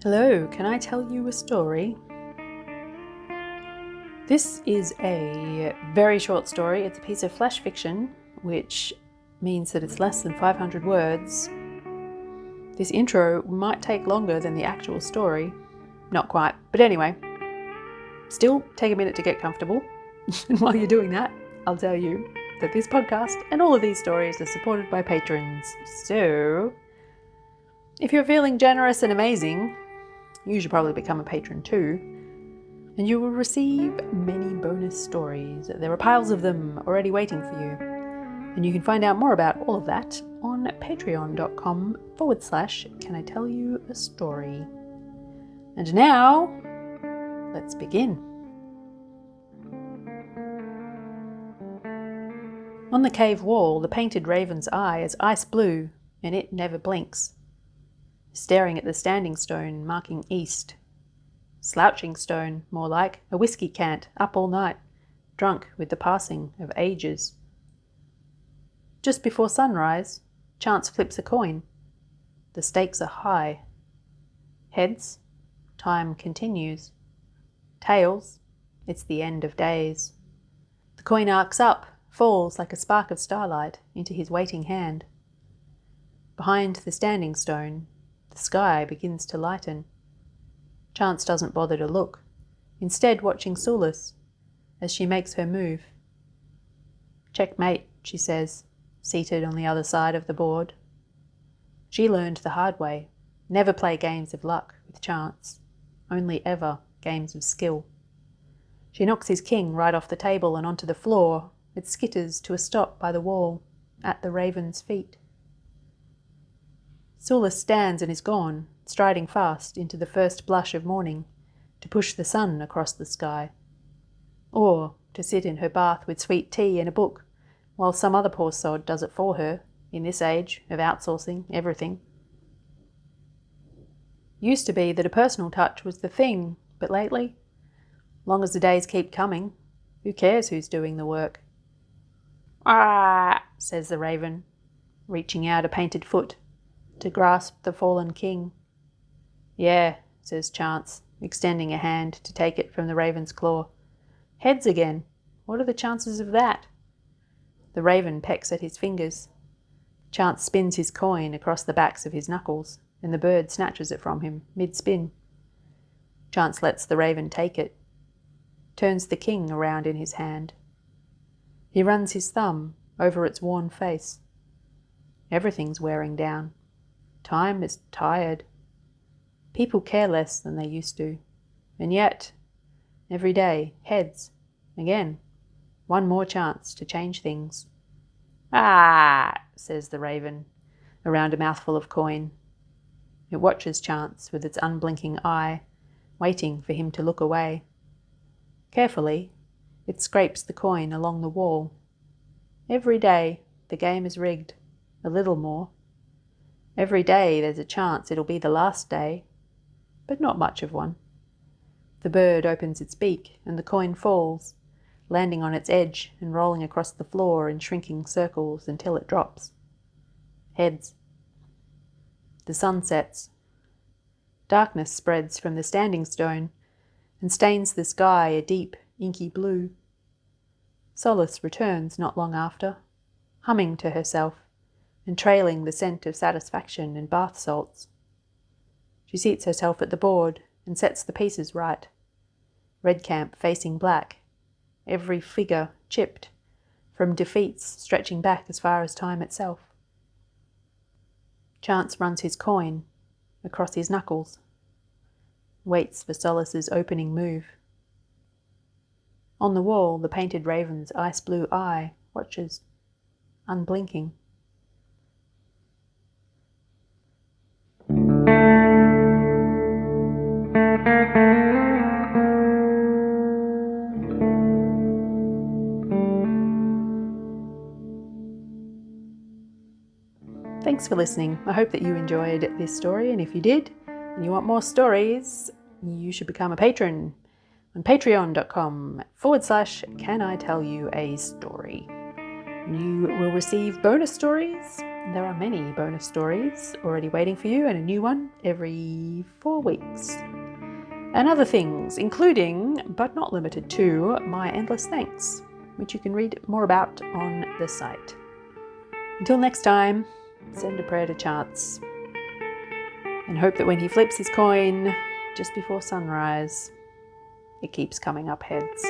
Hello, can I tell you a story? This is a very short story. It's a piece of flash fiction, which means that it's less than 500 words. This intro might take longer than the actual story. Not quite, but anyway. Still take a minute to get comfortable. And while you're doing that, I'll tell you that this podcast and all of these stories are supported by patrons. So, if you're feeling generous and amazing, you should probably become a patron too, and you will receive many bonus stories. There are piles of them already waiting for you, and you can find out more about all of that on patreon.com/Can I Tell You a Story. And now, let's begin. On the cave wall, the painted raven's eye is ice blue, and it never blinks, staring at the standing stone marking east. Slouching stone, more like, a whiskey cant, up all night, drunk with the passing of ages. Just before sunrise, Chance flips a coin. The stakes are high. Heads, time continues. Tails, it's the end of days. The coin arcs up, falls like a spark of starlight into his waiting hand. Behind the standing stone, the sky begins to lighten. Chance doesn't bother to look, instead watching Sulis as she makes her move. "Checkmate," she says, seated on the other side of the board. She learned the hard way. Never play games of luck with chance, only ever games of skill. She knocks his king right off the table and onto the floor. It skitters to a stop by the wall, at the raven's feet. Sulis stands and is gone, striding fast into the first blush of morning, to push the sun across the sky. Or to sit in her bath with sweet tea and a book, while some other poor sod does it for her, in this age of outsourcing everything. Used to be that a personal touch was the thing, but lately, long as the days keep coming, who cares who's doing the work? "Ah," says the raven, reaching out a painted foot to grasp the fallen king. "Yeah," says Chance, extending a hand to take it from the raven's claw. "Heads again. What are the chances of that?" The raven pecks at his fingers. Chance spins his coin across the backs of his knuckles, and the bird snatches it from him, mid-spin. Chance lets the raven take it, turns the king around in his hand. He runs his thumb over its worn face. Everything's wearing down. Time is tired. People care less than they used to. And yet, every day, heads. Again, one more chance to change things. "Ah," says the raven, around a mouthful of coin. It watches Chance with its unblinking eye, waiting for him to look away. Carefully, it scrapes the coin along the wall. Every day, the game is rigged. A little more. Every day there's a chance it'll be the last day, but not much of one. The bird opens its beak and the coin falls, landing on its edge and rolling across the floor in shrinking circles until it drops. Heads. The sun sets. Darkness spreads from the standing stone and stains the sky a deep, inky blue. Sulis returns not long after, humming to herself and trailing the scent of satisfaction and bath salts. She seats herself at the board and sets the pieces right. Red camp facing black, every figure chipped, from defeats stretching back as far as time itself. Chance runs his coin across his knuckles, waits for Sulis's opening move. On the wall, the painted raven's ice blue eye watches, unblinking. Thanks for listening. I hope that you enjoyed this story, and if you did, and you want more stories, you should become a patron on patreon.com/Can I Tell You a Story. You will receive bonus stories. There are many bonus stories already waiting for you, and a new one every 4 weeks. And other things, including, but not limited to, my endless thanks, which you can read more about on the site. Until next time, send a prayer to Chance and hope that when he flips his coin just before sunrise, it keeps coming up heads.